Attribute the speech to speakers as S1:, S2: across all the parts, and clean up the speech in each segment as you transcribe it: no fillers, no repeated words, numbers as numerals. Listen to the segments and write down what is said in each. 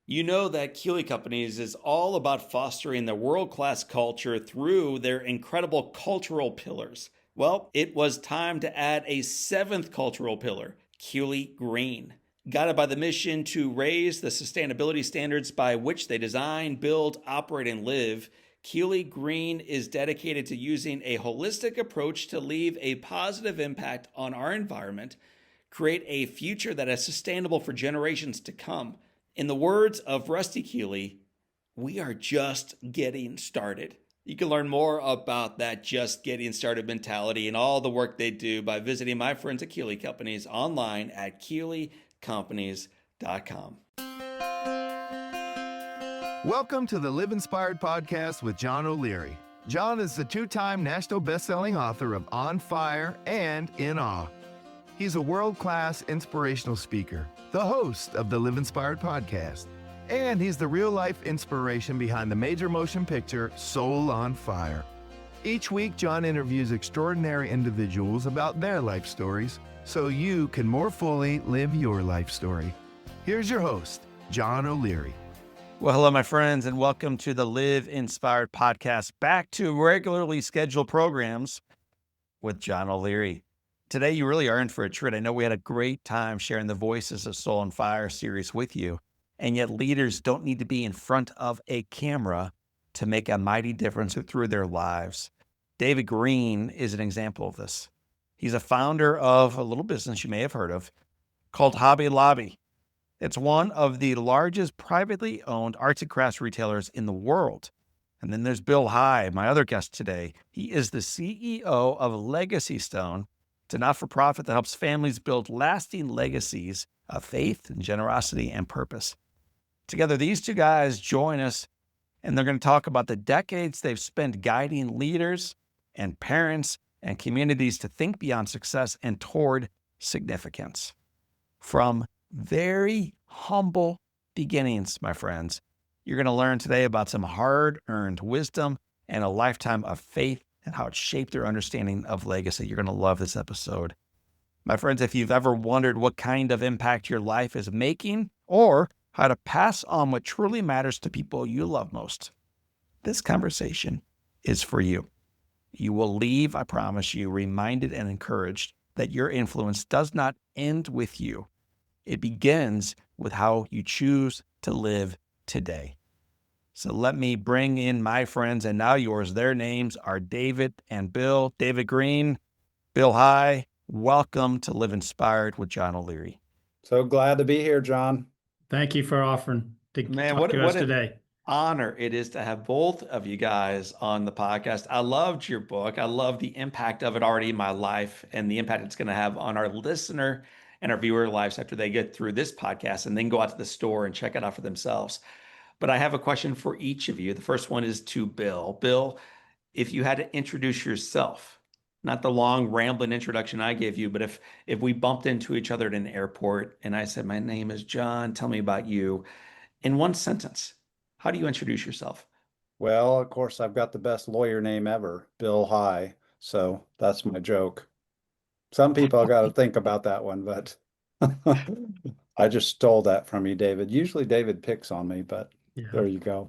S1: You know that Keeley Companies is all about fostering the world-class culture through their incredible cultural pillars. Well, it was time to add a seventh cultural pillar, Keeley Green. Guided by the mission to raise the sustainability standards by which they design, build, operate, and live, Keeley Green is dedicated to using a holistic approach to leave a positive impact on our environment, create a future that is sustainable for generations to come. In the words of Rusty Keeley, we are just getting started. You can learn more about that just getting started mentality and all the work they do by visiting my friends at Keeley Companies online at KeeleyCompanies.com.
S2: Welcome to the Live Inspired podcast with John O'Leary. John is the two-time national best-selling author of On Fire and In Awe. He's a world-class inspirational speaker, the host of the Live Inspired podcast, and he's the real-life inspiration behind the major motion picture Soul on Fire. Each week, John interviews extraordinary individuals about their life stories so you can more fully live your life story. Here's your host, John O'Leary.
S1: Well, hello, my friends, and welcome to the Live Inspired podcast, back to regularly scheduled programs with John O'Leary. Today, you really are in for a treat. I know we had a great time sharing the Voices of Soul on Fire series with you, and yet leaders don't need to be in front of a camera to make a mighty difference through their lives. David Green is an example of this. He's a founder of a little business you may have heard of called Hobby Lobby. It's one of the largest privately owned arts and crafts retailers in the world. And then there's Bill High, my other guest today. He is the CEO of Legacy Stone. It's a not-for-profit that helps families build lasting legacies of faith and generosity and purpose. Together, these two guys join us, and they're going to talk about the decades they've spent guiding leaders and parents and communities to think beyond success and toward significance. From very humble beginnings, my friends, you're going to learn today about some hard-earned wisdom and a lifetime of faith and how it shaped their understanding of legacy. You're going to love this episode. My friends, if you've ever wondered what kind of impact your life is making or how to pass on what truly matters to people you love most, this conversation is for you. You will leave, I promise you, reminded and encouraged that your influence does not end with you. It begins with how you choose to live today. So let me bring in my friends and now yours. Their names are David and Bill. David Green, Bill High. Welcome to Live Inspired with John O'Leary.
S3: So glad to be here, John.
S4: Thank you for offering to talk to us today.
S1: Honor it is to have both of you guys on the podcast. I loved your book. I love the impact of it already in my life and the impact it's going to have on our listener and our viewer lives after they get through this podcast and then go out to the store and check it out for themselves. But I have a question for each of you. The first one is to Bill. Bill, if you had to introduce yourself, not the long rambling introduction I gave you, but if we bumped into each other at an airport and I said, my name is John, tell me about you, in one sentence, how do you introduce yourself?
S3: Well, of course, I've got the best lawyer name ever, Bill High. So that's my joke. Some people have got to think about that one, but I just stole that from you, David. Usually David picks on me, but there you go.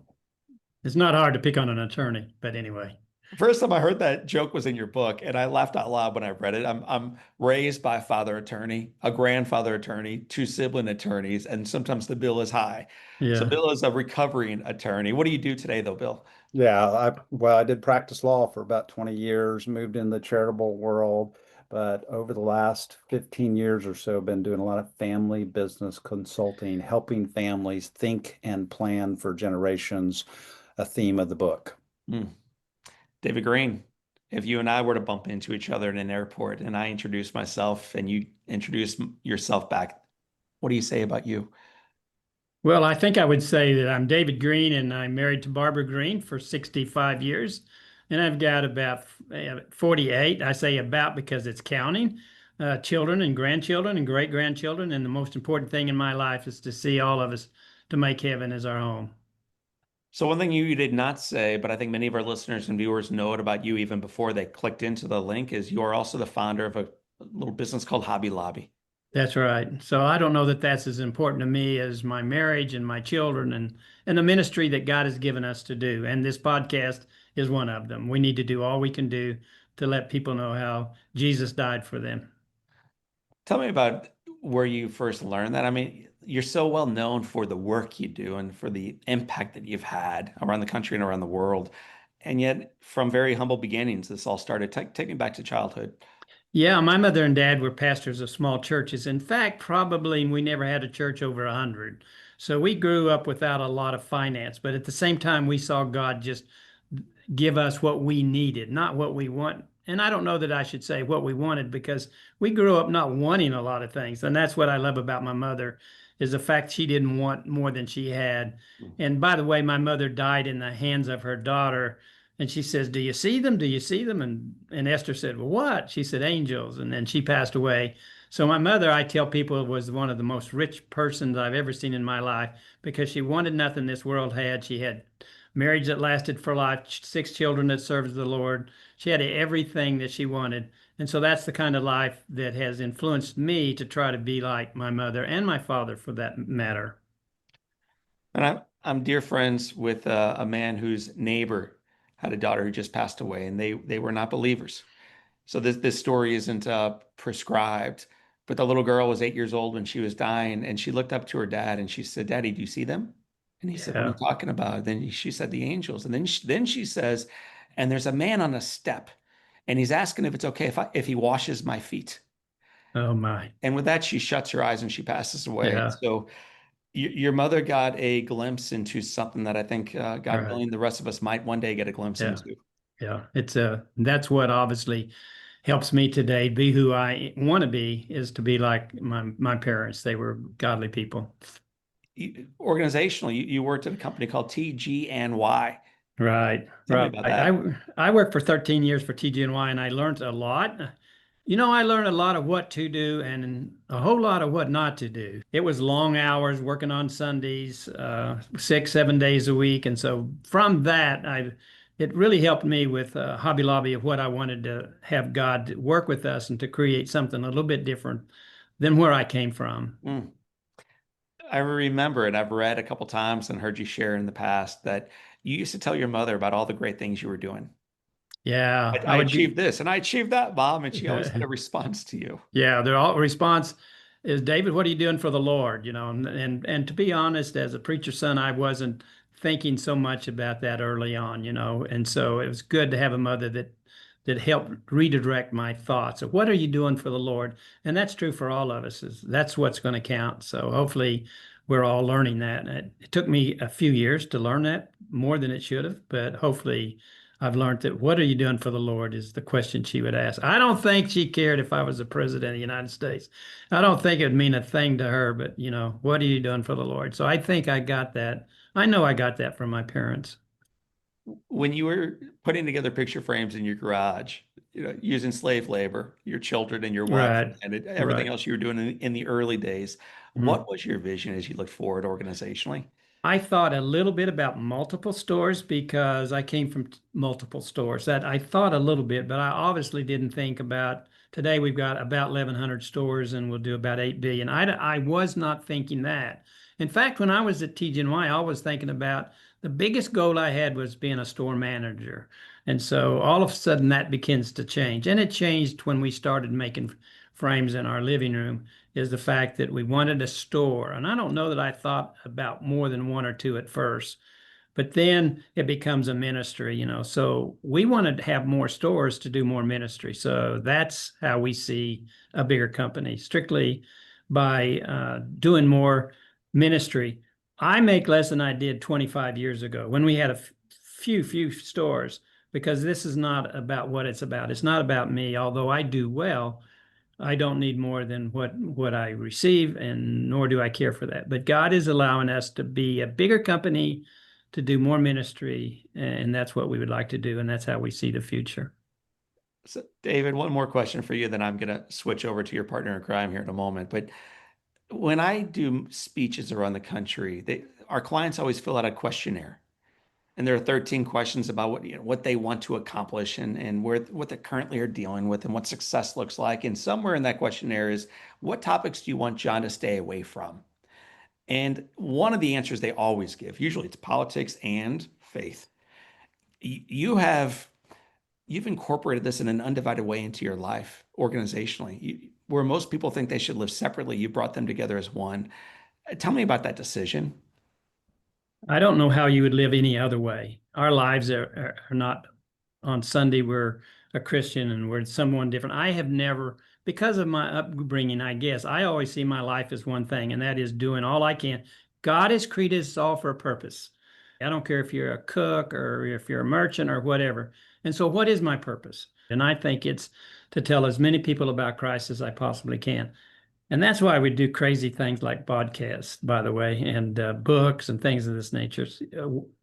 S4: It's not hard to pick on an attorney, but anyway.
S1: First time I heard that joke was in your book, and I laughed out loud when I read it. I'm raised by a father attorney, a grandfather attorney, two sibling attorneys, and sometimes the bill is high.
S4: Yeah.
S1: So Bill is a recovering attorney. What do you do today, though, Bill?
S3: Yeah, I did practice law for about 20 years, moved in the charitable world, but over the last 15 years or so, been doing a lot of family business consulting, helping families think and plan for generations, a theme of the book.
S1: David Green, if you and I were to bump into each other in an airport and I introduce myself and you introduce yourself back, what do you say about you?
S4: Well, I think I would say that I'm David Green and I'm married to Barbara Green for 65 years. And I've got about 48, I say about because it's counting, children and grandchildren and great-grandchildren. And the most important thing in my life is to see all of us to make heaven as our home.
S1: So one thing you did not say, but I think many of our listeners and viewers know it about you even before they clicked into the link, is you are also the founder of a little business called Hobby Lobby.
S4: That's right. So I don't know that that's as important to me as my marriage and my children and the ministry that God has given us to do. And this podcast is one of them. We need to do all we can do to let people know how Jesus died for them.
S1: Tell me about where you first learned that. I mean, you're so well known for the work you do and for the impact that you've had around the country and around the world. And yet, from very humble beginnings, this all started. Take me back to childhood.
S4: Yeah, my mother and dad were pastors of small churches. In fact, probably we never had a church over 100. So we grew up without a lot of finance, but at the same time, we saw God just give us what we needed, not what we want. And I don't know that I should say what we wanted because we grew up not wanting a lot of things. And that's what I love about my mother is the fact she didn't want more than she had. And by the way, my mother died in the hands of her daughter. And she says, "Do you see them? Do you see them?" And Esther said, "Well, what?" She said, "Angels." And then she passed away. So my mother, I tell people, was one of the most rich persons I've ever seen in my life because she wanted nothing this world had. She had marriage that lasted for life, 6 children that served the Lord. She had everything that she wanted. And so that's the kind of life that has influenced me to try to be like my mother and my father for that matter.
S1: And I'm dear friends with a man whose neighbor had a daughter who just passed away, and they were not believers. So this story isn't prescribed, but the little girl was 8 years old when she was dying, and she looked up to her dad and she said, "Daddy, do you see them?" And he said, "What are you
S4: Yeah.
S1: talking about?" Then she said, "The angels." And then she says, "And there's a man on a step, and he's asking if it's okay if he washes my feet."
S4: Oh my.
S1: And with that, she shuts her eyes and she passes away.
S4: Yeah.
S1: So your mother got a glimpse into something that I think, God
S4: Right.
S1: willing, the rest of us might one day get a glimpse
S4: Yeah.
S1: into.
S4: Yeah. That's what obviously helps me today be who I want to be is to be like my parents. They were godly people.
S1: Organizationally, you worked at a company called TG&Y.
S4: Right,
S1: Tell me
S4: right.
S1: about that.
S4: I worked for 13 years for TGNY and I learned a lot. I learned a lot of what to do and a whole lot of what not to do. It was long hours working on Sundays, 6, 7 days a week. And so from that, it really helped me with Hobby Lobby of what I wanted to have God work with us and to create something a little bit different than where I came from.
S1: Mm. I remember, and I've read a couple times and heard you share in the past that you used to tell your mother about all the great things you were doing.
S4: Yeah,
S1: I
S4: I would
S1: achieved
S4: be.
S1: this and I achieved that, Mom. And she always had a response to you.
S4: Yeah, their all response is, "David, what are you doing for the Lord?" And to be honest, as a preacher's son, I wasn't thinking so much about that early on. And so it was good to have a mother that helped redirect my thoughts of what are you doing for the Lord? And that's true for all of us, is that's what's going to count. So hopefully we're all learning that. And it took me a few years to learn that more than it should have, but hopefully I've learned that what are you doing for the Lord is the question she would ask. I don't think she cared if I was the president of the United States. I don't think it would mean a thing to her, but what are you doing for the Lord? So I think I got that. I know I got that from my parents.
S1: When you were putting together picture frames in your garage, using slave labor, your children and your wife,
S4: Right,
S1: and everything
S4: right.
S1: else you were doing in the early days,
S4: Mhm.
S1: what was your vision as you looked forward organizationally?
S4: I thought a little bit about multiple stores because I came from multiple stores. That I thought a little bit, but I obviously didn't think about today we've got about 1,100 stores and we'll do about 8 billion. I was not thinking that. In fact, when I was at TGNY, I was thinking about the biggest goal I had was being a store manager. And so all of a sudden that begins to change. And it changed when we started making frames in our living room is the fact that we wanted a store. And I don't know that I thought about more than one or two at first, but then it becomes a ministry. So we wanted to have more stores to do more ministry. So that's how we see a bigger company, strictly by doing more ministry. I make less than I did 25 years ago when we had a few stores because this is not about what it's about. It's not about me, although I do well. I don't need more than what I receive, and nor do I care for that. But God is allowing us to be a bigger company, to do more ministry, and that's what we would like to do, and that's how we see the future.
S1: So, David, one more question for you, then I'm going to switch over to your partner in crime here in a moment. But when I do speeches around the country, our clients always fill out a questionnaire. And there are 13 questions about what they want to accomplish and what they currently are dealing with and what success looks like. And somewhere in that questionnaire is what topics do you want John to stay away from? And one of the answers they always give, usually it's politics and faith. You have you've incorporated this in an undivided way into your life organizationally. Where most people think they should live separately, you brought them together as one. Tell me about that decision.
S4: I don't know how you would live any other way. Our lives are not on Sunday, we're a Christian and we're someone different. I have never, because of my upbringing, I guess, I always see my life as one thing, and that is doing all I can. God has created us all for a purpose. I don't care if you're a cook or if you're a merchant or whatever. And so, what is my purpose? And I think it's to tell as many people about Christ as I possibly can. And that's why we do crazy things like podcasts, by the way, and books and things of this nature.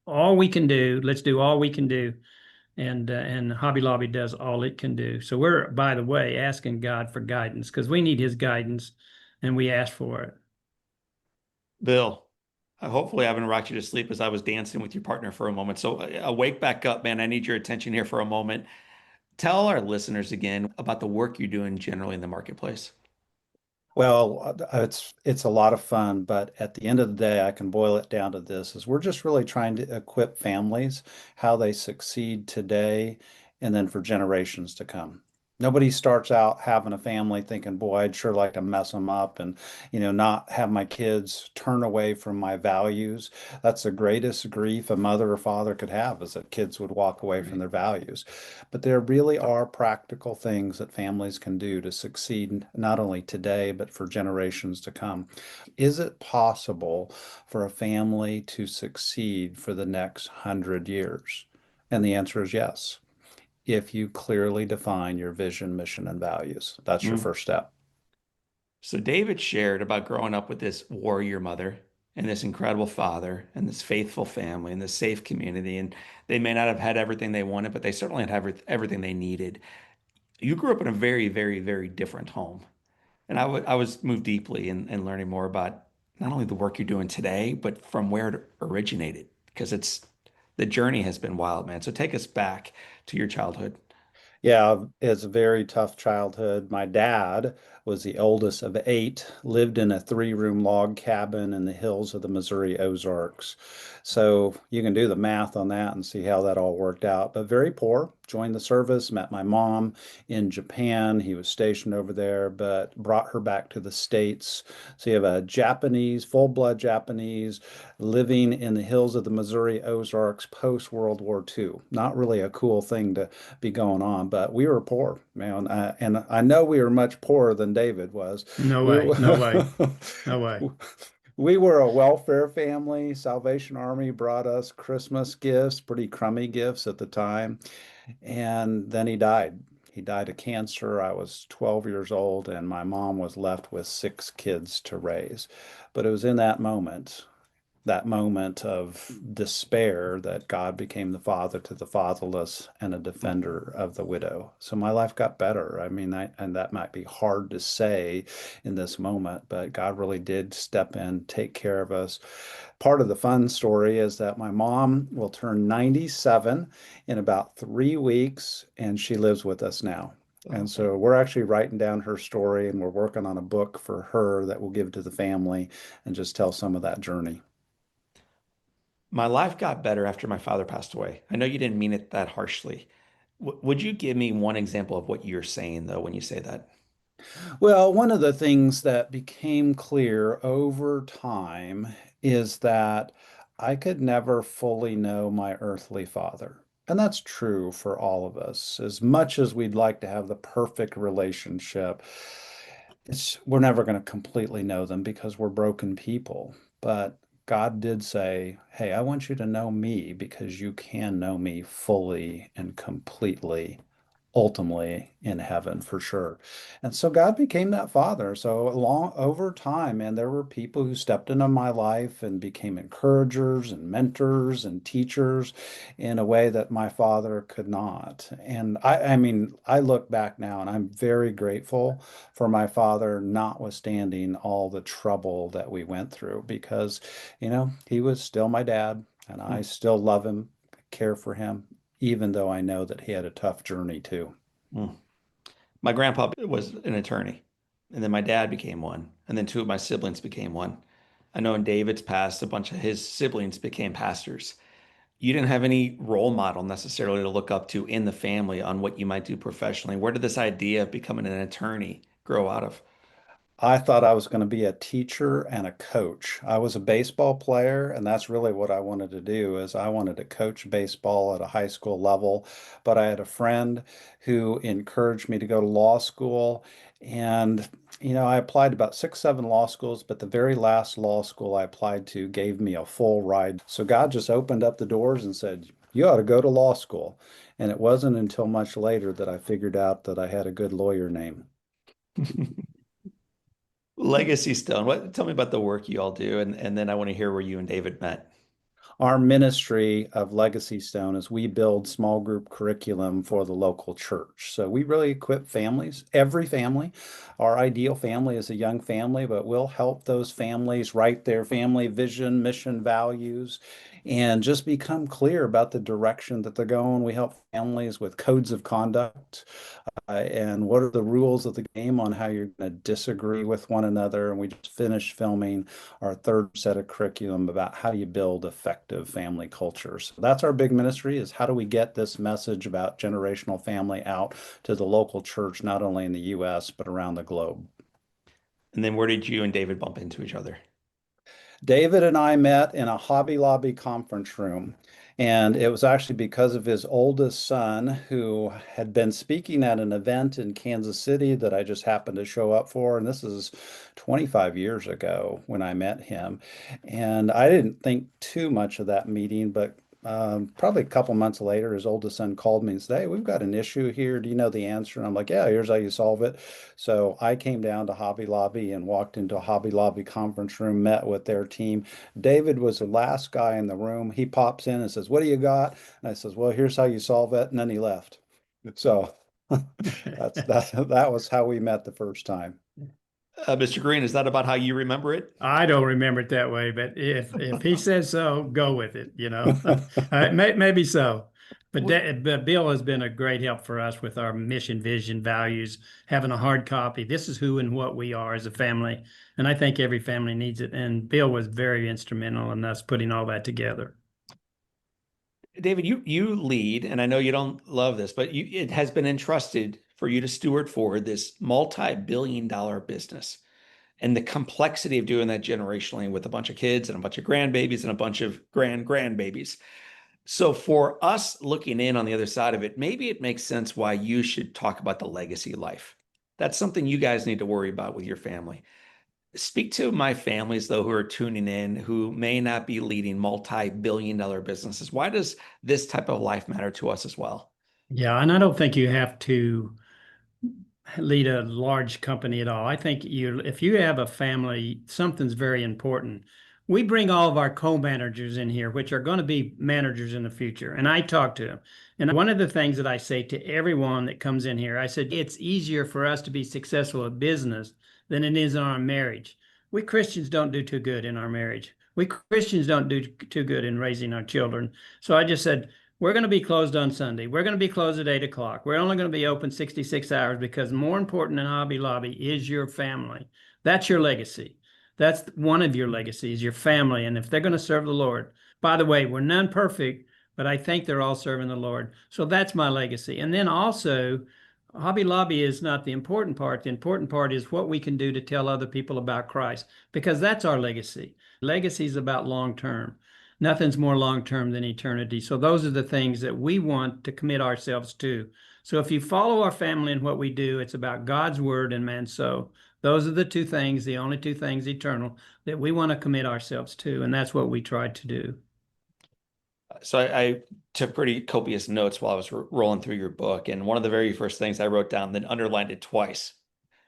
S4: All we can do, let's do all we can do. And Hobby Lobby does all it can do. So we're, by the way, asking God for guidance because we need his guidance and we ask for it.
S1: Bill, hopefully I haven't rocked you to sleep as I was dancing with your partner for a moment. So wake back up, man. I need your attention here for a moment. Tell our listeners again about the work you're doing generally in the marketplace.
S3: Well, it's a lot of fun, but at the end of the day, I can boil it down to this, is we're just really trying to equip families how they succeed today and then for generations to come. Nobody starts out having a family thinking, boy, I'd sure like to mess them up and, not have my kids turn away from my values. That's the greatest grief a mother or father could have, is that kids would walk away from
S4: Right.
S3: their values. But there really are practical things that families can do to succeed not only today, but for generations to come. Is it possible for a family to succeed for the next 100 years? And the answer is yes. If you clearly define your vision, mission, and values, that's your
S1: Mm.
S3: first step.
S1: So David shared about growing up with this warrior mother and this incredible father and this faithful family and this safe community. And they may not have had everything they wanted, but they certainly had everything they needed. You grew up in a very, very, very different home. And I was moved deeply in learning more about not only the work you're doing today, but from where it originated, because the journey has been wild, man. So take us back to your childhood.
S3: Yeah, it's a very tough childhood. My dad was the oldest of eight, lived in a three-room log cabin in the hills of the Missouri Ozarks. So you can do the math on that and see how that all worked out. But very poor. Joined the service, met my mom in Japan. He was stationed over there, but brought her back to the States. So you have a Japanese, full-blood Japanese, living in the hills of the Missouri Ozarks post World War II. Not really a cool thing to be going on, but we were poor, man. And I know we were much poorer than David was.
S4: No
S3: We
S4: way, no way, no way.
S3: we were a welfare family. Salvation Army brought us Christmas gifts, pretty crummy gifts at the time. And then he died. He died of cancer. I was 12 years old, and my mom was left with six kids to raise. But it was in that moment of despair that God became the father to the fatherless and a defender of the widow. So my life got better. I mean, and that might be hard to say in this moment, but God really did step in, take care of us. Part of the fun story is that my mom will turn 97 in about 3 weeks, and she lives with us now.
S1: Oh,
S3: And
S1: man.
S3: so we're actually writing down her story, and we're working on a book for her that we'll give to the family and just tell some of that journey.
S1: My life got better after my father passed away. I know you didn't mean it that harshly. Would you give me one example of what you're saying, though, when you say that?
S3: Well, one of the things that became clear over time is that I could never fully know my earthly father. And that's true for all of us. As much as we'd like to have the perfect relationship, we're never going to completely know them because we're broken people. But God did say, "Hey, I want you to know me because you can know me fully and completely, ultimately in heaven for sure." And so God became that father. So long over time, and there were people who stepped into my life and became encouragers and mentors and teachers in a way that my father could not. And I mean, I look back now and I'm very grateful for my father, notwithstanding all the trouble that we went through, because, he was still my dad and I
S1: Hmm.
S3: still love him care for him, even though I know that he had a tough journey too.
S1: Mm. My grandpa was an attorney, and then my dad became one, and then two of my siblings became one. I know in David's past, a bunch of his siblings became pastors. You didn't have any role model necessarily to look up to in the family on what you might do professionally. Where did this idea of becoming an attorney grow out of?
S3: I thought I was going to be a teacher and a coach. I was a baseball player, and that's really what I wanted to do is I wanted to coach baseball at a high school level. But I had a friend who encouraged me to go to law school. And, I applied to about 6, 7 law schools, but the very last law school I applied to gave me a full ride. So God just opened up the doors and said, you ought to go to law school. And it wasn't until much later that I figured out that I had a good lawyer name.
S1: Legacy Stone. Tell me about the work you all do, and then I want to hear where you and David met.
S3: Our ministry of Legacy Stone is we build small group curriculum for the local church. So we really equip families, every family. Our ideal family is a young family, but we'll help those families write their family vision, mission, values, and just become clear about the direction that they're going. We help families with codes of conduct, and what are the rules of the game on how you're going to disagree with one another. And we just finished filming our third set of curriculum about how you build effective family cultures. So that's our big ministry is how do we get this message about generational family out to the local church, not only in the US, but around the globe.
S1: And then where did you and David bump into each other?
S3: David and I met in a Hobby Lobby conference room. And it was actually because of his oldest son who had been speaking at an event in Kansas City that I just happened to show up for. And this is 25 years ago when I met him. And I didn't think too much of that meeting, but probably a couple months later, his oldest son called me and said, hey, we've got an issue here. Do you know the answer? And I'm like, yeah, here's how you solve it. So I came down to Hobby Lobby and walked into a Hobby Lobby conference room, met with their team. David was the last guy in the room. He pops in and says, what do you got? And I says, well, here's how you solve it. And then he left. So that was how we met the first time.
S1: Mr. Green, is that about how you remember it?
S4: I don't remember it that way, but if he says so, go with it. Maybe so. But,
S1: Well,
S4: but Bill has been a great help for us with our mission, vision, values, having a hard copy. This is who and what we are as a family. And I think every family needs it. And Bill was very instrumental in us putting all that together.
S1: David, you lead, and I know you don't love this, but it has been entrusted for you to steward forward this multi-billion-dollar business. And the complexity of doing that generationally with a bunch of kids and a bunch of grandbabies and a bunch of grandbabies. So for us looking in on the other side of it, maybe it makes sense why you should talk about the legacy life. That's something you guys need to worry about with your family. Speak to my families, though, who are tuning in, who may not be leading multi-billion-dollar businesses. Why does this type of life matter to us as well?
S4: Yeah, and I don't think you have to lead a large company at all. I think if you have a family, something's very important. We bring all of our co-managers in here, which are going to be managers in the future. And I talk to them. And one of the things that I say to everyone that comes in here, I said, it's easier for us to be successful at business than it is in our marriage. We Christians don't do too good in our marriage. We Christians don't do too good in raising our children. So I just said, we're going to be closed on Sunday. We're going to be closed at 8 o'clock. We're only going to be open 66 hours because more important than Hobby Lobby is your family. That's your legacy. That's one of your legacies, your family. And if they're going to serve the Lord, by the way, we're none perfect, but I think they're all serving the Lord. So that's my legacy. And then also, Hobby Lobby is not the important part. The important part is what we can do to tell other people about Christ, because that's our legacy. Legacy is about long term. Nothing's more long term than eternity. So those are the things that we want to commit ourselves to. So if you follow our family and what we do, it's about God's word and man. So those are the two things, the only two things eternal that we want to commit ourselves to. And that's what we tried to do.
S1: So I took pretty copious notes while I was rolling through your book. And one of the very first things I wrote down, then underlined it twice,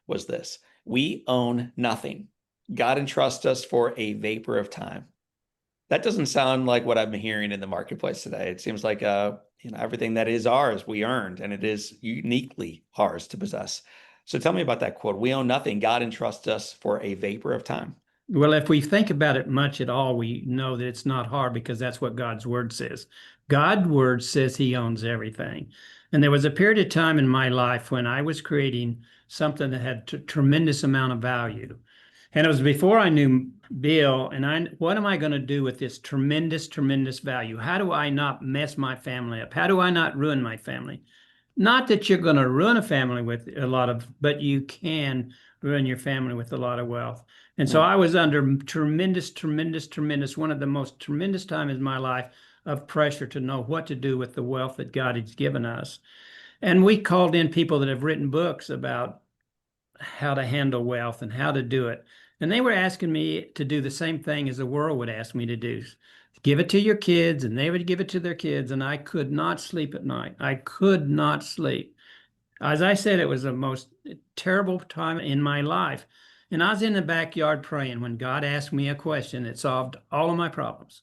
S1: was this: we own nothing. God entrusts us for a vapor of time. That doesn't sound like what I've been hearing in the marketplace today. It seems like everything that is ours, we earned, and it is uniquely ours to possess. So tell me about that quote. We own nothing. God entrusts us for a vapor of time.
S4: Well, if we think about it much at all, we know that it's not hard because that's what God's word says. God's word says he owns everything. And there was a period of time in my life when I was creating something that had tremendous amount of value. And it was before I knew Bill, and what am I going to do with this tremendous, tremendous value? How do I not mess my family up? How do I not ruin my family? Not that you're going to ruin a family with a lot of, but you can ruin your family with a lot of wealth. And so
S1: Mm.
S4: I was under tremendous, tremendous, tremendous, one of the most tremendous times in my life of pressure to know what to do with the wealth that God has given us. And we called in people that have written books about how to handle wealth and how to do it. And they were asking me to do the same thing as the world would ask me to do. Give it to your kids, and they would give it to their kids. And I could not sleep at night. I could not sleep. As I said, it was the most terrible time in my life. And I was in the backyard praying when God asked me a question that solved all of my problems.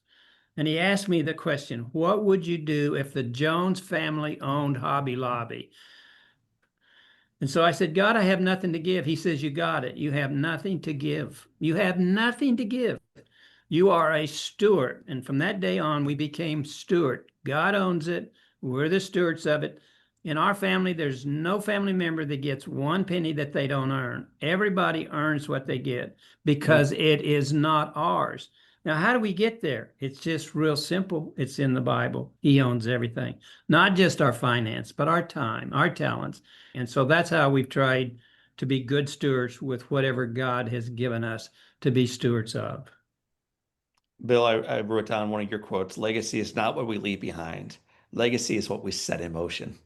S4: And he asked me the question, what would you do if the Jones family owned Hobby Lobby? And so I said, God, I have nothing to give. He says, you got it. You have nothing to give. You have nothing to give. You are a steward. And from that day on, we became steward. God owns it. We're the stewards of it. In our family, there's no family member that gets one penny that they don't earn. Everybody earns what they get
S1: Yeah.
S4: because it is not ours. Now, how do we get there? It's just real simple. It's in the Bible. He owns everything, not just our finance, but our time, our talents. And so that's how we've tried to be good stewards with whatever God has given us to be stewards of.
S1: Bill, I wrote down one of your quotes. Legacy is not what we leave behind. Legacy is what we set in motion.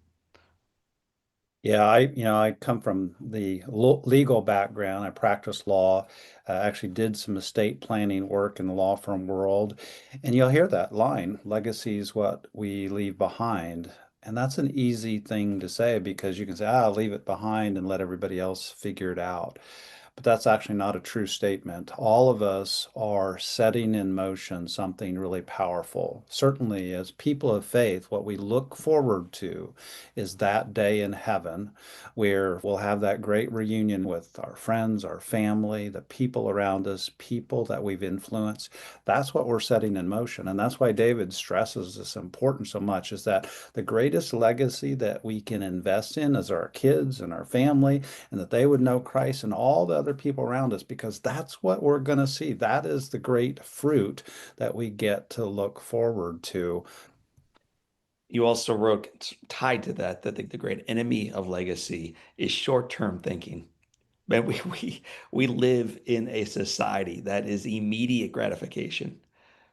S3: Yeah, I come from the legal background. I practiced law, actually did some estate planning work in the law firm world. And you'll hear that line, legacy is what we leave behind. And that's an easy thing to say because you can say, leave it behind and let everybody else figure it out. But that's actually not a true statement. All of us are setting in motion something really powerful. Certainly, as people of faith, what we look forward to is that day in heaven where we'll have that great reunion with our friends, our family, the people around us, people that we've influenced. That's what we're setting in motion. And that's why David stresses this importance so much is that the greatest legacy that we can invest in is our kids and our family and that they would know Christ and all the other people around us, because that's what we're going to see. That is the great fruit that we get to look forward to.
S1: You also wrote, tied to that, that the great enemy of legacy is short-term thinking. Man, we live in a society that is immediate gratification.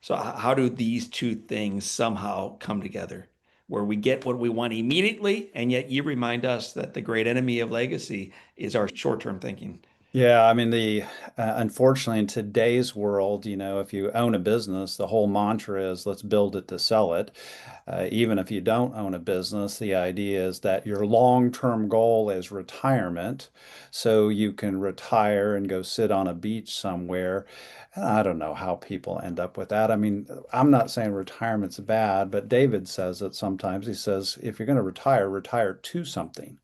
S1: So how do these two things somehow come together, where we get what we want immediately, and yet you remind us that the great enemy of legacy is our short-term thinking?
S3: Yeah, I mean, the unfortunately in today's world, if you own a business, the whole mantra is let's build it to sell it. Even if you don't own a business, the idea is that your long-term goal is retirement, so you can retire and go sit on a beach somewhere. I don't know how people end up with that. I mean, I'm not saying retirement's bad, but David says it sometimes. He says, if you're going to retire, retire to something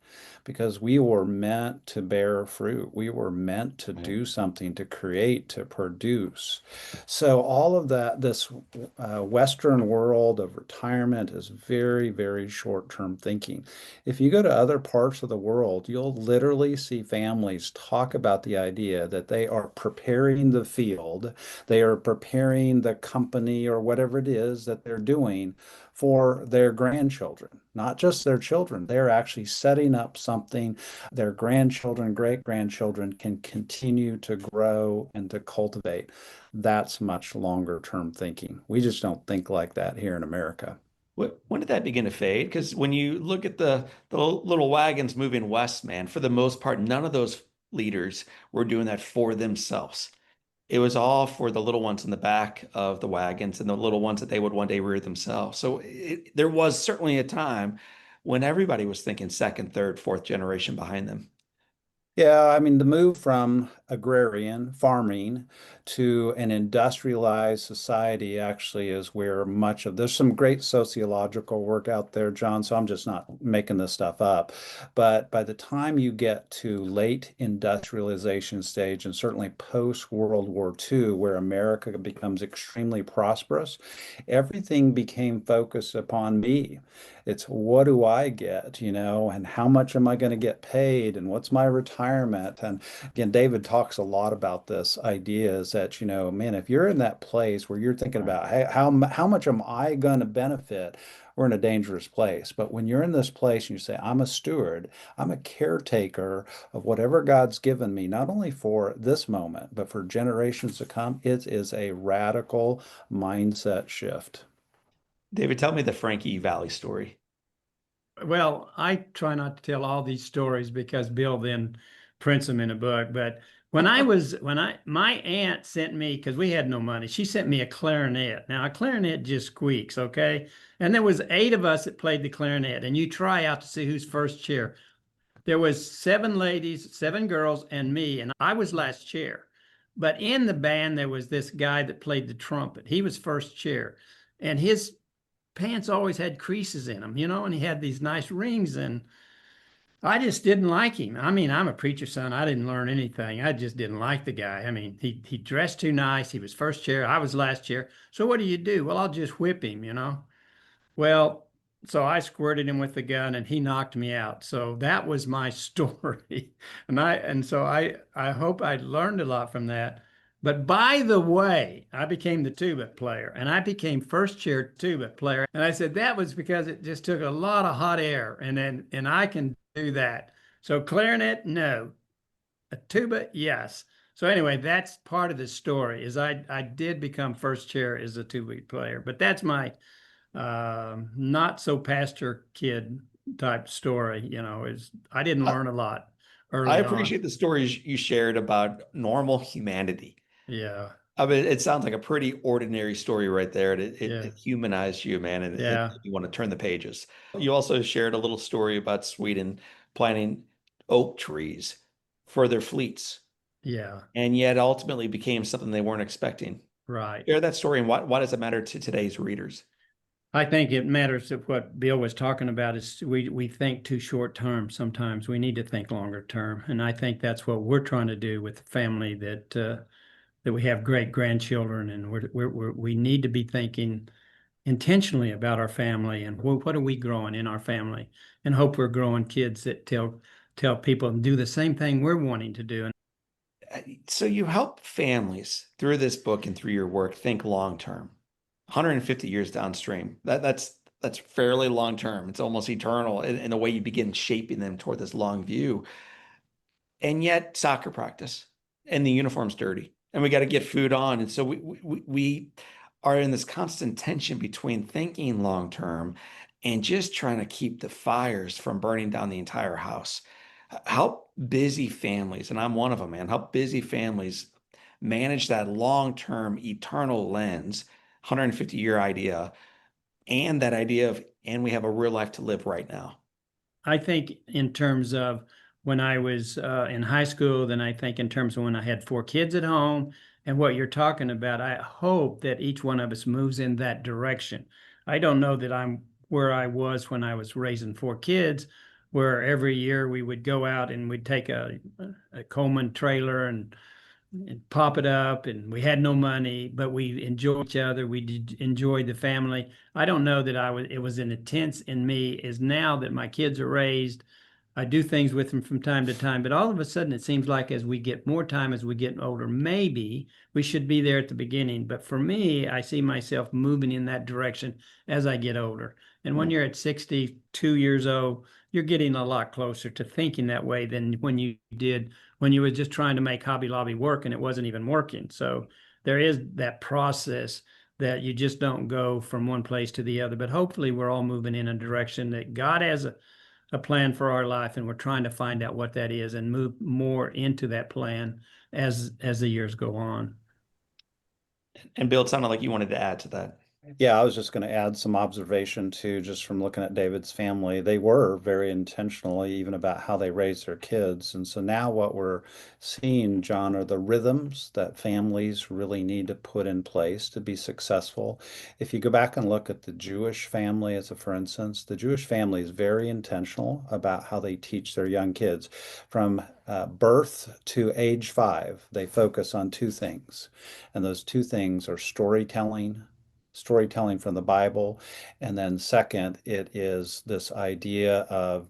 S3: because we were meant to bear fruit. We were meant to
S1: Right.
S3: do something, to create, to produce. So all of that, this Western world of retirement is very, very short-term thinking. If you go to other parts of the world, you'll literally see families talk about the idea that they are preparing the field, they are preparing the company or whatever it is that they're doing for their grandchildren, not just their children. They're actually setting up something their grandchildren, great grandchildren can continue to grow and to cultivate. That's much longer term thinking. We just don't think like that here in America.
S1: When did that begin to fade? Because when you look at the little wagons moving west, man, for the most part, none of those leaders were doing that for themselves. It was all for the little ones in the back of the wagons and the little ones that they would one day rear themselves. So there was certainly a time when everybody was thinking second, third, fourth generation behind them.
S3: Yeah, I mean, the move from agrarian farming to an industrialized society actually is where much of there's some great sociological work out there, John, so I'm just not making this stuff up. But by the time you get to late industrialization stage and certainly post World War II, where America becomes extremely prosperous, everything became focused upon me. It's what do I get, and how much am I going to get paid and what's my retirement? And again, David talks a lot about this idea is that, man, if you're in that place where you're thinking about, hey, how much am I going to benefit? We're in a dangerous place. But when you're in this place and you say, I'm a steward, I'm a caretaker of whatever God's given me, not only for this moment, but for generations to come, it is a radical mindset shift.
S1: David, tell me the Frankie Valley story.
S4: Well, I try not to tell all these stories because Bill then prints them in a book. But my aunt sent me, because we had no money, she sent me a clarinet. Now, a clarinet just squeaks, okay? And there was 8 of us that played the clarinet, and you try out to see who's first chair. There was 7 ladies, 7 girls, and me, and I was last chair. But in the band, there was this guy that played the trumpet. He was first chair, and his pants always had creases in them, and he had these nice rings, and I just didn't like him. I mean, I'm a preacher's son. I didn't learn anything. I just didn't like the guy. I mean, he dressed too nice. He was first chair. I was last chair. So what do you do? Well, I'll just whip him. Well, so I squirted him with the gun and he knocked me out. So that was my story. And so I hope I learned a lot from that. But by the way, I became the tuba player and I became first chair tuba player. And I said that was because it just took a lot of hot air and I can do that. So clarinet, no. A tuba, yes. So anyway, that's part of the story is I did become first chair as a tuba player, but that's my not so pastor kid type story, is I didn't
S1: I,
S4: learn a lot
S1: I
S4: early on.
S1: appreciate the stories you shared about normal humanity.
S4: Yeah,
S1: I mean, it sounds like a pretty ordinary story right there.
S4: yeah,
S1: It humanized you, man, and
S4: yeah,
S1: you want to turn the pages. You also shared a little story about Sweden planting oak trees for their fleets,
S4: yeah,
S1: and yet ultimately became something they weren't expecting.
S4: right.
S1: Share that story, and why does it matter to today's readers?
S4: I think it matters that what Bill was talking about is we think too short term sometimes. We need to think longer term. And I think that's what we're trying to do with the family that we have great grandchildren and we need to be thinking intentionally about our family and what are we growing in our family and hope we're growing kids that tell people and do the same thing we're wanting to do.
S1: So you help families through this book and through your work think long term, 150 years downstream. That's fairly long term. It's almost eternal in the way you begin shaping them toward this long view. And yet soccer practice and the uniform's dirty and we got to get food on. And so we are in this constant tension between thinking long term and just trying to keep the fires from burning down the entire house. Help busy families, and I'm one of them, man. Help busy families manage that long term eternal lens, 150-year idea, and that idea of, and we have a real life to live right now.
S4: I think in terms of when I was in high school, then I think in terms of when I had 4 kids at home and what you're talking about, I hope that each one of us moves in that direction. I don't know that I'm where I was when I was raising 4 kids, where every year we would go out and we'd take a Coleman trailer and pop it up and we had no money but we enjoyed each other, we did enjoy the family. I don't know that it was an intense in me as now that my kids are raised. I do things with them from time to time, but all of a sudden it seems like as we get more time, as we get older, maybe we should be there at the beginning. But for me, I see myself moving in that direction as I get older. And when you're at 62 years old, you're getting a lot closer to thinking that way than when you did when you were just trying to make Hobby Lobby work and it wasn't even working. So there is that process that you just don't go from one place to the other. But hopefully we're all moving in a direction that God has a plan for our life and we're trying to find out what that is and move more into that plan as the years go on.
S1: And Bill, it sounded like you wanted to add to that.
S3: Yeah, I was just going to add some observation too, just from looking at David's family. They were very intentional, even about how they raised their kids. And so now what we're seeing, John, are the rhythms that families really need to put in place to be successful. If you go back and look at the Jewish family, as a for instance, the Jewish family is very intentional about how they teach their young kids. From birth to age 5, they focus on two things. And those two things are storytelling from the Bible. And then, second, it is this idea of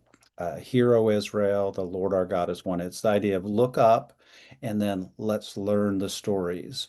S3: Hear, O Israel, the Lord our God is one. It's the idea of look up and then let's learn the stories.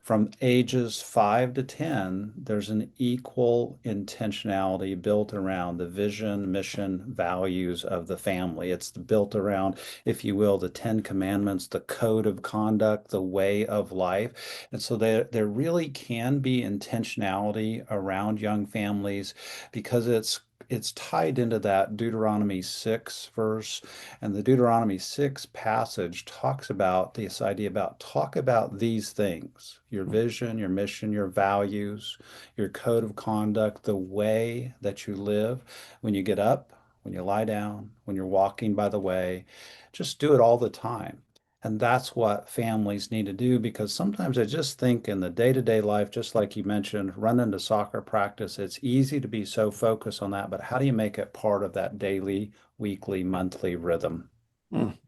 S3: From ages 5 to 10, there's an equal intentionality built around the vision, mission, values of the family. It's built around, if you will, the Ten Commandments, the code of conduct, the way of life. And so there really can be intentionality around young families because it's tied into that Deuteronomy 6 verse. And the Deuteronomy 6 passage talks about this idea about talk about these things, your vision, your mission, your values, your code of conduct, the way that you live when you get up, when you lie down, when you're walking by the way. Just do it all the time. And that's what families need to do because sometimes I just think in the day-to-day life, just like you mentioned, running to soccer practice, it's easy to be so focused on that, but how do you make it part of that daily, weekly, monthly rhythm?
S1: Mm.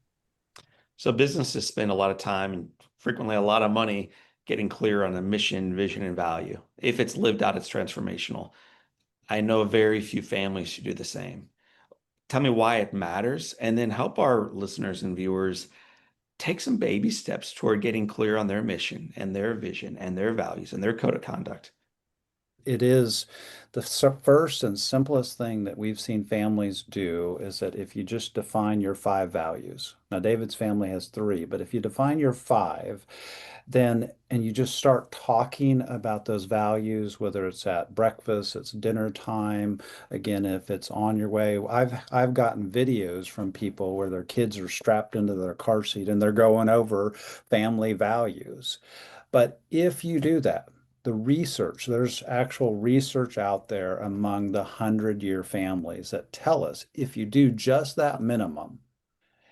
S1: So businesses spend a lot of time and frequently a lot of money getting clear on a mission, vision, and value. If it's lived out, it's transformational. I know very few families who do the same. Tell me why it matters, and then help our listeners and viewers take some baby steps toward getting clear on their mission and their vision and their values and their code of conduct.
S3: It is the first and simplest thing that we've seen families do is that if you just define your 5 values. Now, David's family has 3, but if you define your 5, then and you just start talking about those values, whether it's at breakfast, it's dinner time, again, if it's on your way. I've gotten videos from people where their kids are strapped into their car seat and they're going over family values. But if you do that, there's actual research out there among the 100-year families that tell us if you do just that minimum,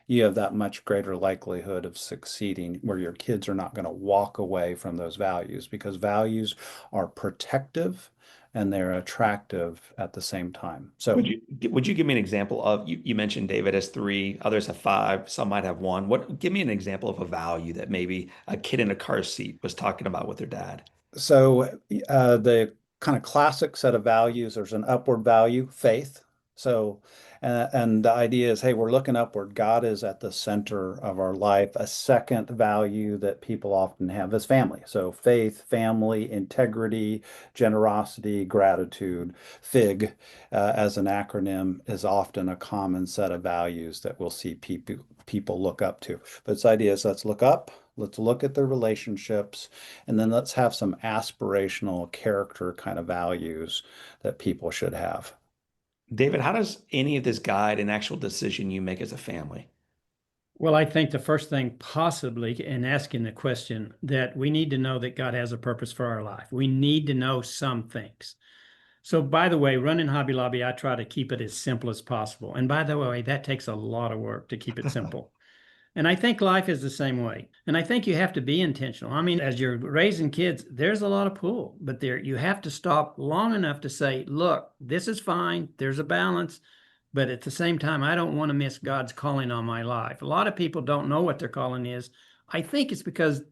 S3: you have that much greater likelihood of succeeding where your kids are not going to walk away from those values because values are protective and they're attractive at the same time. So
S1: Would you give me an example of you mentioned David has 3, others have 5, some might have 1. What give me an example of a value that maybe a kid in a car seat was talking about with their dad?
S3: So the kind of classic set of values, there's an upward value, faith. So, and the idea is, hey, we're looking upward. God is at the center of our life. A second value that people often have is family. So, faith, family, integrity, generosity, gratitude. FIG, as an acronym, is often a common set of values that we'll see people look up to. But its idea is let's look up, let's look at the relationships, and then let's have some aspirational character kind of values that people should have.
S1: David, how does any of this guide an actual decision you make as a family?
S4: Well, I think the first thing possibly in asking the question that we need to know that God has a purpose for our life. We need to know some things. So, by the way, running Hobby Lobby, I try to keep it as simple as possible. And by the way, that takes a lot of work to keep it simple. And I think life is the same way. And I think you have to be intentional. I mean, as you're raising kids, there's a lot of pull, but there you have to stop long enough to say, look, this is fine. There's a balance. But at the same time, I don't want to miss God's calling on my life. A lot of people don't know what their calling is. I think it's because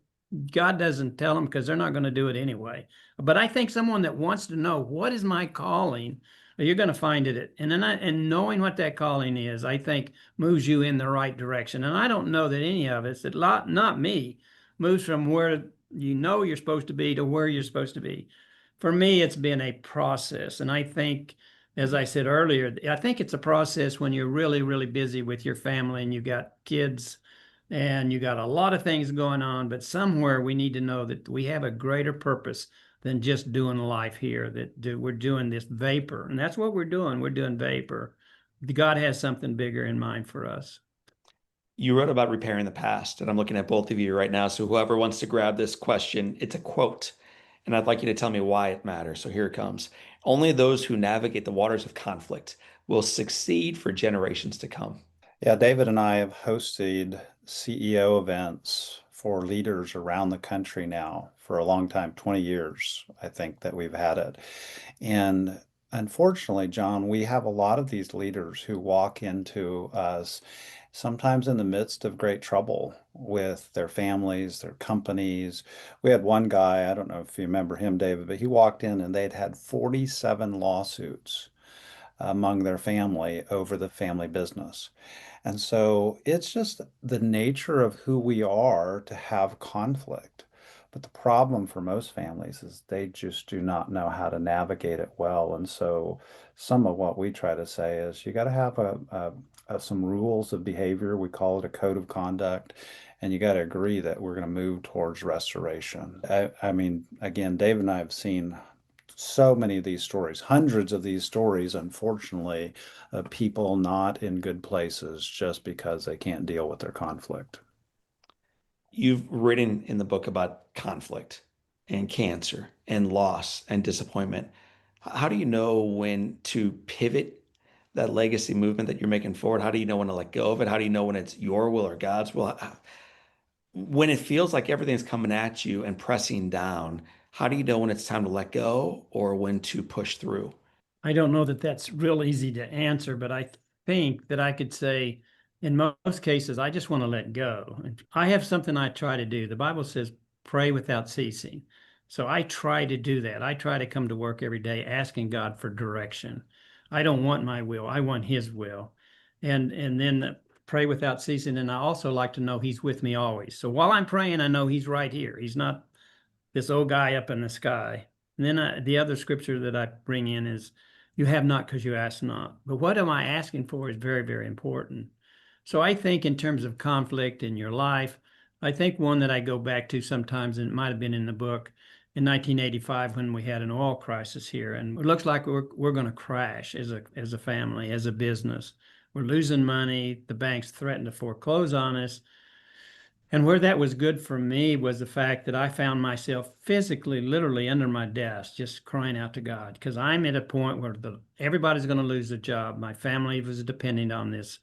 S4: God doesn't tell them because they're not going to do it anyway. But I think someone that wants to know what is my calling, you're going to find it. And knowing what that calling is, I think moves you in the right direction. And I don't know that any of us, not me, moves from where you know you're supposed to be to where you're supposed to be. For me, it's been a process. And I think, as I said earlier, I think it's a process when you're really, really busy with your family and you've got kids and you got a lot of things going on, but somewhere we need to know that we have a greater purpose than just doing life here, we're doing this vapor. And that's what we're doing. We're doing vapor. God has something bigger in mind for us.
S1: You wrote about repairing the past, and I'm looking at both of you right now. So whoever wants to grab this question, it's a quote. and I'd like you to tell me why it matters. So here it comes. Only those who navigate the waters of conflict will succeed for generations to come.
S3: Yeah, David and I have hosted CEO events for leaders around the country now for a long time, 20 years, I think that we've had it. And unfortunately, John, we have a lot of these leaders who walk into us sometimes in the midst of great trouble with their families, their companies. We had one guy, I don't know if you remember him, David, but he walked in and they'd had 47 lawsuits among their family over the family business. And so it's just the nature of who we are to have conflict. But the problem for most families is they just do not know how to navigate it well. And so some of what we try to say is you got to have some rules of behavior. We call it a code of conduct. And you got to agree that we're going to move towards restoration. I mean, again, Dave and I have seen so many of these stories, hundreds of these stories, unfortunately, of people not in good places just because they can't deal with their conflict.
S1: You've written in the book about conflict and cancer and loss and disappointment. How do you know when to pivot that legacy movement that you're making forward? How do you know when to let go of it? How do you know when it's your will or God's will? When it feels like everything's coming at you and pressing down, how do you know when it's time to let go or when to push through?
S4: I don't know that that's real easy to answer, but I think that I could say in most cases, I just want to let go. And I have something I try to do. The Bible says, pray without ceasing. So I try to do that. I try to come to work every day asking God for direction. I don't want my will, I want His will. And then pray without ceasing. And I also like to know He's with me always. So while I'm praying, I know He's right here. He's not this old guy up in the sky. And then the other scripture that I bring in is, you have not because you ask not. But what am I asking for is very, very important. So I think in terms of conflict in your life, I think one that I go back to sometimes, and it might have been in the book, in 1985 when we had an oil crisis here, and it looks like we're going to crash as a family, as a business. We're losing money. The banks threatened to foreclose on us. And where that was good for me was the fact that I found myself physically, literally under my desk, just crying out to God, because I'm at a point where everybody's going to lose their job. My family was depending on this,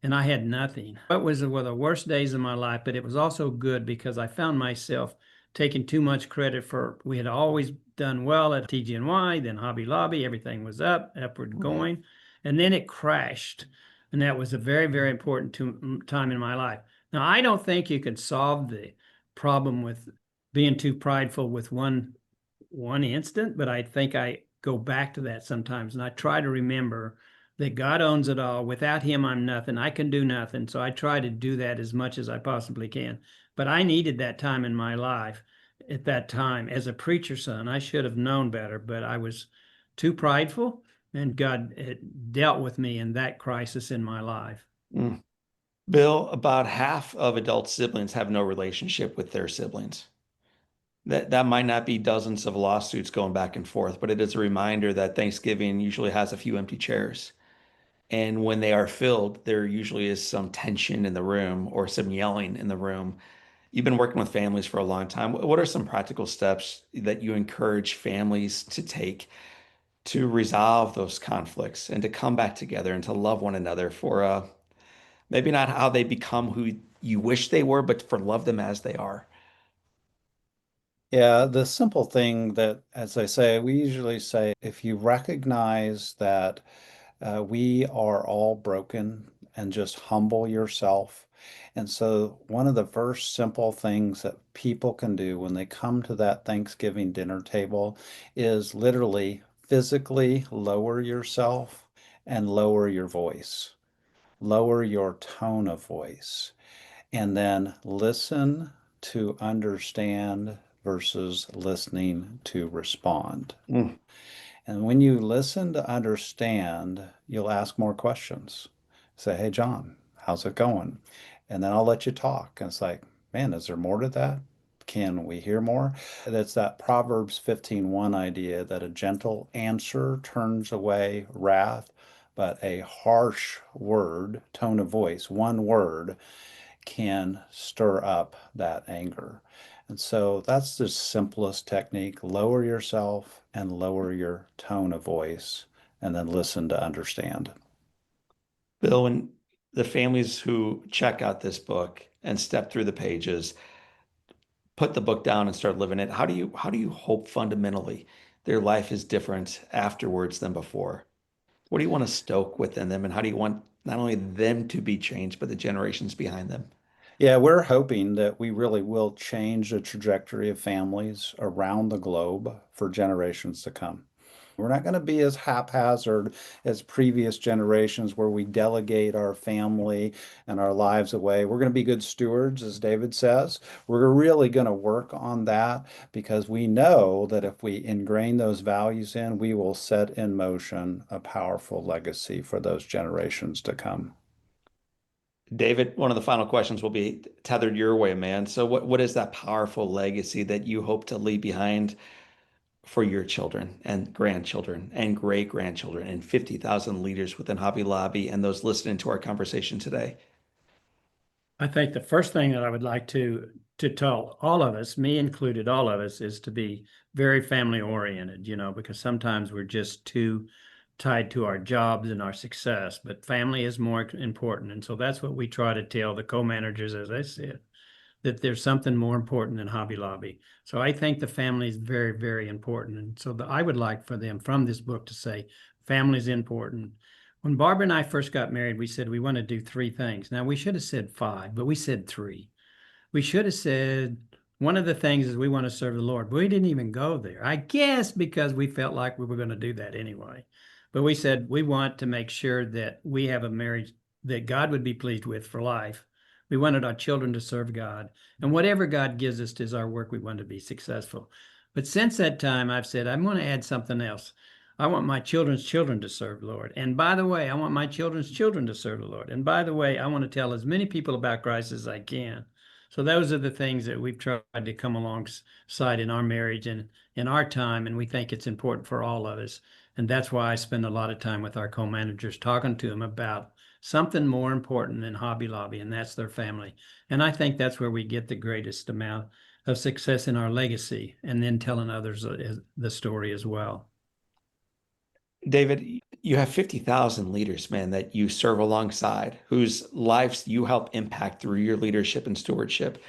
S4: and I had nothing. It was one of the worst days of my life, but it was also good because I found myself taking too much credit for, we had always done well at TG&Y, then Hobby Lobby, everything was upward going, and then it crashed. And that was a very, very important time in my life. Now, I don't think you can solve the problem with being too prideful with one instant, but I think I go back to that sometimes, and I try to remember that God owns it all. Without Him, I'm nothing. I can do nothing. So I try to do that as much as I possibly can. But I needed that time in my life at that time as a preacher's son. I should have known better, but I was too prideful, and God dealt with me in that crisis in my life.
S1: Mm. Bill, about half of adult siblings have no relationship with their siblings. That might not be dozens of lawsuits going back and forth, but it is a reminder that Thanksgiving usually has a few empty chairs. And when they are filled, there usually is some tension in the room or some yelling in the room. You've been working with families for a long time. What are some practical steps that you encourage families to take to resolve those conflicts and to come back together and to love one another for maybe not how they become who you wish they were, but for love them as they are?
S3: Yeah, the simple thing that, as I say, we usually say if you recognize that we are all broken and just humble yourself. And so, one of the first simple things that people can do when they come to that Thanksgiving dinner table is literally physically lower yourself and lower your voice, lower your tone of voice, and then listen to understand versus listening to respond.
S1: Mm,
S3: And when you listen to understand, you'll ask more questions. Say, hey, John, how's it going? And then I'll let you talk. And it's like, man, is there more to that? Can we hear more? That's that Proverbs 15:1 idea that a gentle answer turns away wrath, but a harsh word, tone of voice, one word can stir up that anger. And so that's the simplest technique. Lower yourself and lower your tone of voice, and then listen to understand.
S1: Bill, when the families who check out this book and step through the pages, put the book down and start living it, how do you hope fundamentally their life is different afterwards than before? What do you want to stoke within them, and how do you want not only them to be changed, but the generations behind them?
S3: Yeah, we're hoping that we really will change the trajectory of families around the globe for generations to come. We're not going to be as haphazard as previous generations where we delegate our family and our lives away. We're going to be good stewards, as David says. We're really going to work on that because we know that if we ingrain those values in, we will set in motion a powerful legacy for those generations to come.
S1: David, one of the final questions will be tethered your way, man. So what is that powerful legacy that you hope to leave behind for your children and grandchildren and great grandchildren and 50,000 leaders within Hobby Lobby and those listening to our conversation today?
S4: I think the first thing that I would like to tell all of us, me included, all of us, is to be very family oriented, because sometimes we're just too tied to our jobs and our success, but family is more important. And so that's what we try to tell the co-managers, as I said, that there's something more important than Hobby Lobby. So I think the family is very, very important. And so I would like for them from this book to say, family is important. When Barbara and I first got married, we said we want to do three things. Now we should have said five, but we said three. We should have said one of the things is we want to serve the Lord, but we didn't even go there. I guess because we felt like we were going to do that anyway. But we said we want to make sure that we have a marriage that God would be pleased with for life. We wanted our children to serve God. And whatever God gives us is our work. We want to be successful. But since that time, I've said, I'm going to add something else. I want my children's children to serve the Lord. And by the way, I want my children's children to serve the Lord. And by the way, I want to tell as many people about Christ as I can. So those are the things that we've tried to come alongside in our marriage and in our time, and we think it's important for all of us. And that's why I spend a lot of time with our co-managers talking to them about something more important than Hobby Lobby, and that's their family. And I think that's where we get the greatest amount of success in our legacy, and then telling others the story as well.
S1: David, you have 50,000 leaders, man, that you serve alongside, whose lives you help impact through your leadership and stewardship.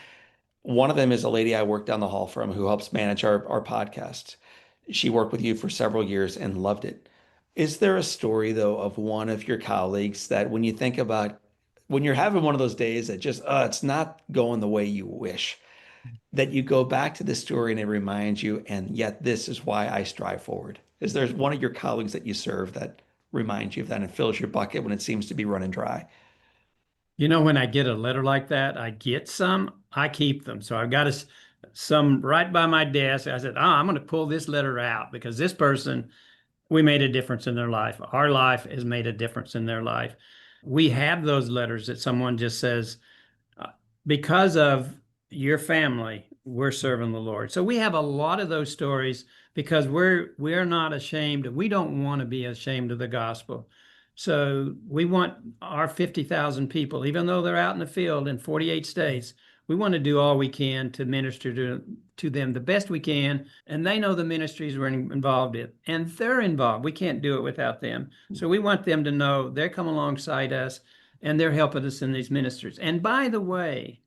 S1: One of them is a lady I work down the hall from who helps manage our podcast. She worked with you for several years and loved it. Is there a story, though, of one of your colleagues that when you think about when you're having one of those days that just, it's not going the way you wish, that you go back to the story and it reminds you, and yet this is why I strive forward? Is there one of your colleagues that you serve that reminds you of that and fills your bucket when it seems to be running dry?
S4: When I get a letter like that, I get some, I keep them. So I've got some right by my desk. I said, I'm going to pull this letter out because this person, we made a difference in their life. Our life has made a difference in their life. We have those letters that someone just says, uh, because of your family, we're serving the Lord. So we have a lot of those stories because we're not ashamed. We don't want to be ashamed of the gospel. So we want our 50,000 people, even though they're out in the field in 48 states, we want to do all we can to minister to them the best we can. And they know the ministries we're involved in, and they're involved. We can't do it without them. So we want them to know they're coming alongside us and they're helping us in these ministries. And by the way,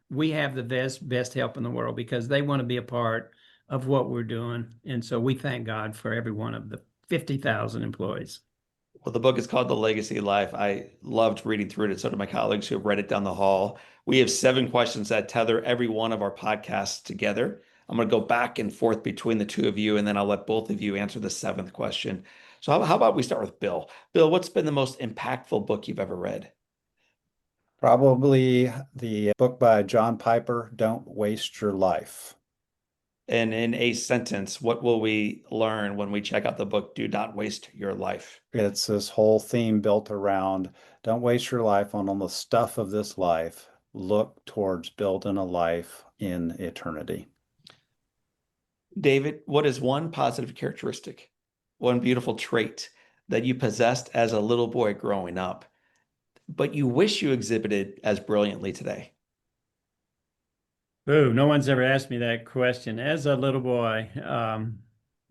S4: we have the best help in the world because they want to be a part of what we're doing. And so we thank God for every one of the 50,000 employees.
S1: Well, the book is called The Legacy Life. I loved reading through it, and so did my colleagues who have read it down the hall. We have 7 questions that tether every one of our podcasts together. I'm going to go back and forth between the two of you, and then I'll let both of you answer the seventh question. So, how about we start with Bill? Bill, what's been the most impactful book you've ever read?
S3: Probably the book by John Piper, Don't Waste Your Life.
S1: And in a sentence, what will we learn when we check out the book, Do Not Waste Your Life?
S3: It's this whole theme built around don't waste your life on the stuff of this life. Look towards building a life in eternity.
S1: David, what is one positive characteristic, one beautiful trait that you possessed as a little boy growing up, but you wish you exhibited as brilliantly today?
S4: Oh, no one's ever asked me that question. As a little boy,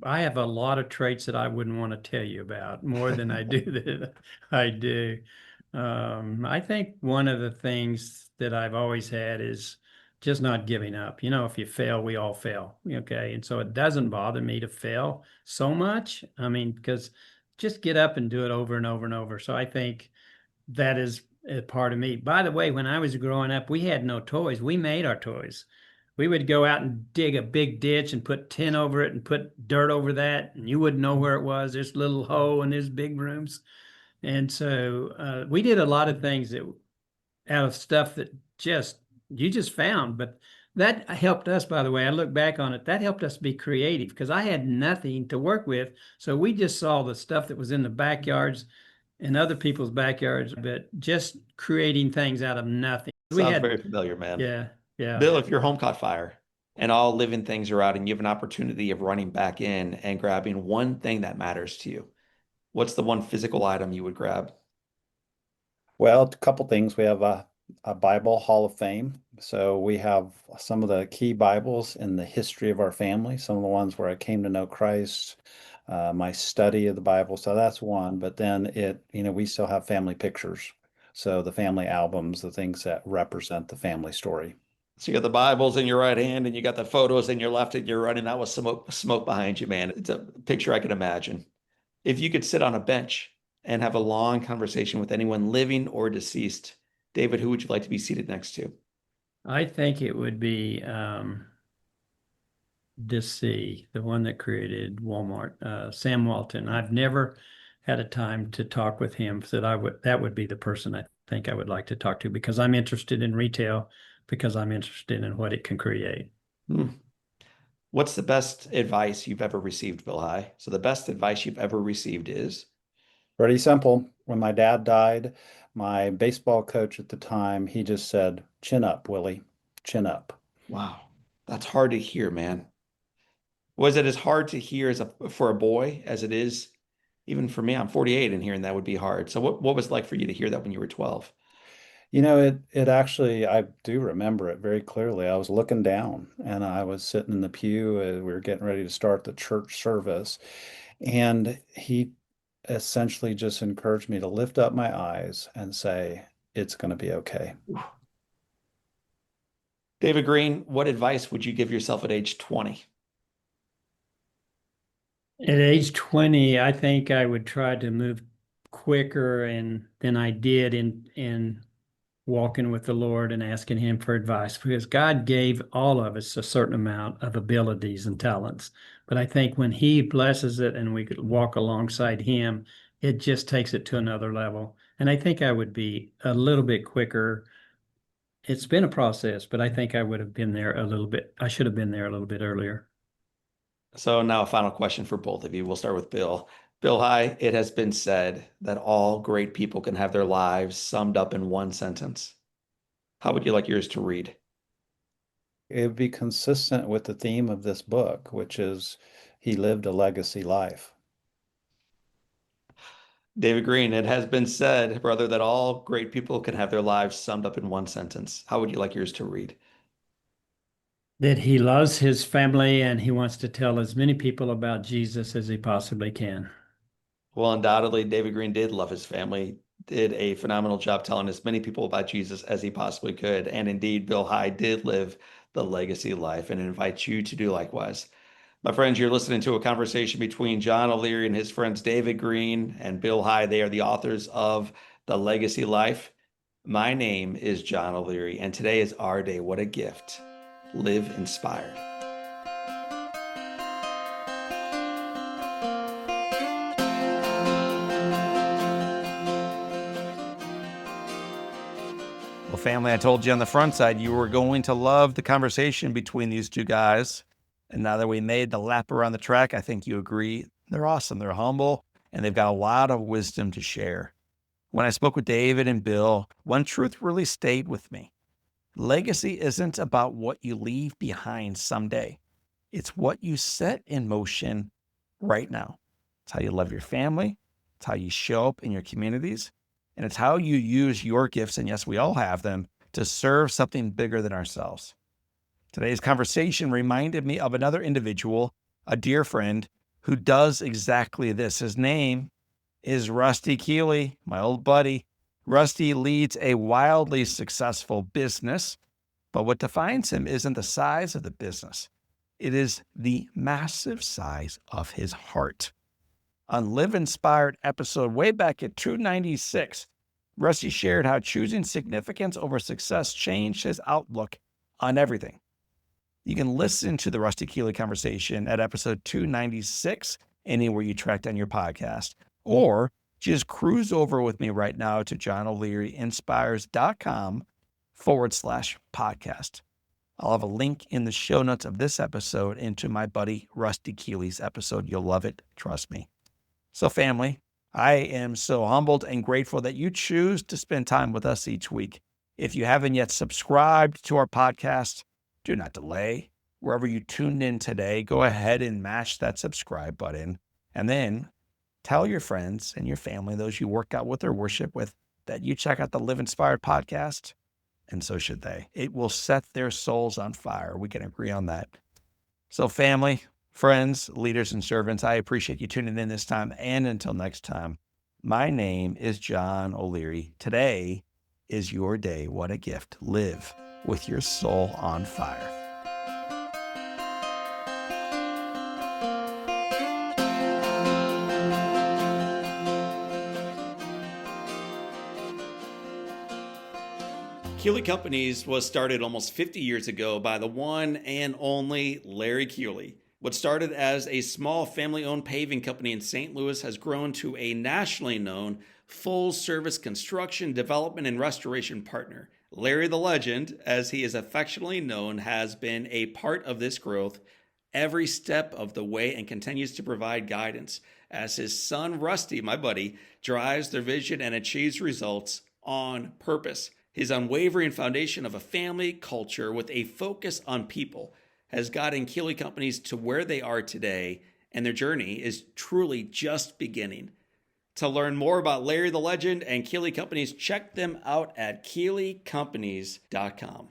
S4: I have a lot of traits that I wouldn't want to tell you about more than I do that I do. I think one of the things that I've always had is just not giving up. You know, if you fail, we all fail. Okay. And so it doesn't bother me to fail so much. I mean, because just get up and do it over and over and over. So I think that is a part of me. By the way, when I was growing up, we had no toys. We made our toys. We would go out and dig a big ditch and put tin over it and put dirt over that, and you wouldn't know where it was. There's a little hole and there's big rooms. And so we did a lot of things that out of stuff that just you just found. But that helped us, by the way. I look back on it, that helped us be creative because I had nothing to work with. So we just saw the stuff that was in the backyards in other people's backyards, but just creating things out of nothing. We
S1: Sounds
S4: had,
S1: very familiar, man.
S4: yeah, yeah.
S1: Bill, if your home caught fire and all living things are out and you have an opportunity of running back in and grabbing one thing that matters to you, what's the one physical item you would grab?
S3: Well, a couple things. We have a Bible Hall of Fame. So we have some of the key Bibles in the history of our family, some of the ones where I came to know Christ, my study of the Bible. So that's one. But then we still have family pictures. So the family albums, the things that represent the family story.
S1: So you got the Bibles in your right hand and you got the photos in your left and you're running out with smoke behind you, man. It's a picture I can imagine. If you could sit on a bench and have a long conversation with anyone living or deceased, David, who would you like to be seated next to?
S4: I think it would be DC, the one that created Walmart, Sam Walton. I've never had a time to talk with him, so that would be the person I think I would like to talk to because I'm interested in retail, because I'm interested in what it can create.
S1: What's the best advice you've ever received, Bill High? So the best advice you've ever received is?
S3: Pretty simple. When my dad died, my baseball coach at the time, he just said, "Chin up, Willie, chin up."
S1: Wow, that's hard to hear, man. Was it as hard to hear for a boy as it is even for me? I'm 48 and hearing that would be hard. So what was it like for you to hear that when you were 12?
S3: It actually, I do remember it very clearly. I was looking down and I was sitting in the pew. We were getting ready to start the church service. And he essentially just encouraged me to lift up my eyes and say, "It's going to be okay."
S1: David Green, what advice would you give yourself at age 20?
S4: At age 20, I think I would try to move quicker than I did in walking with the Lord and asking Him for advice because God gave all of us a certain amount of abilities and talents. But I think when He blesses it and we could walk alongside Him, it just takes it to another level. And I think I would be a little bit quicker. It's been a process, but I think I would have been there a little bit. I should have been there a little bit earlier.
S1: So now a final question for both of you. We'll start with Bill. Bill High, it has been said that all great people can have their lives summed up in one sentence. How would you like yours to read?
S3: It would be consistent with the theme of this book, which is he lived a legacy life.
S1: David Green, it has been said, brother, that all great people can have their lives summed up in one sentence. How would you like yours to read?
S4: That he loves his family and he wants to tell as many people about Jesus as he possibly can.
S1: Well, undoubtedly, David Green did love his family, did a phenomenal job telling as many people about Jesus as he possibly could. And indeed, Bill High did live the legacy life and invite you to do likewise. My friends, you're listening to a conversation between John O'Leary and his friends David Green and Bill High. They are the authors of The Legacy Life. My name is John O'Leary, and today is our day. What a gift. Live inspired. Well, family, I told you on the front side you were going to love the conversation between these two guys. And now that we made the lap around the track, I think you agree. They're awesome. They're humble, and they've got a lot of wisdom to share. When I spoke with David and Bill, one truth really stayed with me. Legacy isn't about what you leave behind someday. It's what you set in motion right now. It's how you love your family. It's how you show up in your communities. And it's how you use your gifts, and yes, we all have them, to serve something bigger than ourselves. Today's conversation reminded me of another individual, a dear friend, who does exactly this. His name is Rusty Keeley, my old buddy. Rusty leads a wildly successful business, but what defines him isn't the size of the business. It is the massive size of his heart. On Live Inspired episode way back at 296, Rusty shared how choosing significance over success changed his outlook on everything. You can listen to the Rusty Keeley conversation at episode 296, anywhere you track down your podcast, or just cruise over with me right now to johnolearyinspires.com/podcast. I'll have a link in the show notes of this episode into my buddy Rusty Keeley's episode. You'll love it. Trust me. So family, I am so humbled and grateful that you choose to spend time with us each week. If you haven't yet subscribed to our podcast, do not delay. Wherever you tuned in today, go ahead and mash that subscribe button. And then tell your friends and your family, those you work out with or worship with, that you check out the Live Inspired podcast, and so should they. It will set their souls on fire. We can agree on that. So family, friends, leaders, and servants, I appreciate you tuning in this time. And until next time, my name is John O'Leary. Today is your day. What a gift. Live with your soul on fire. Keeley Companies was started almost 50 years ago by the one and only Larry Keeley. What started as a small family-owned paving company in St. Louis has grown to a nationally known full-service construction, development, and restoration partner. Larry the Legend, as he is affectionately known, has been a part of this growth every step of the way and continues to provide guidance as his son Rusty, my buddy, drives their vision and achieves results on purpose. His unwavering foundation of a family culture with a focus on people has gotten Keeley Companies to where they are today, and their journey is truly just beginning. To learn more about Larry the Legend and Keeley Companies, check them out at KeeleyCompanies.com.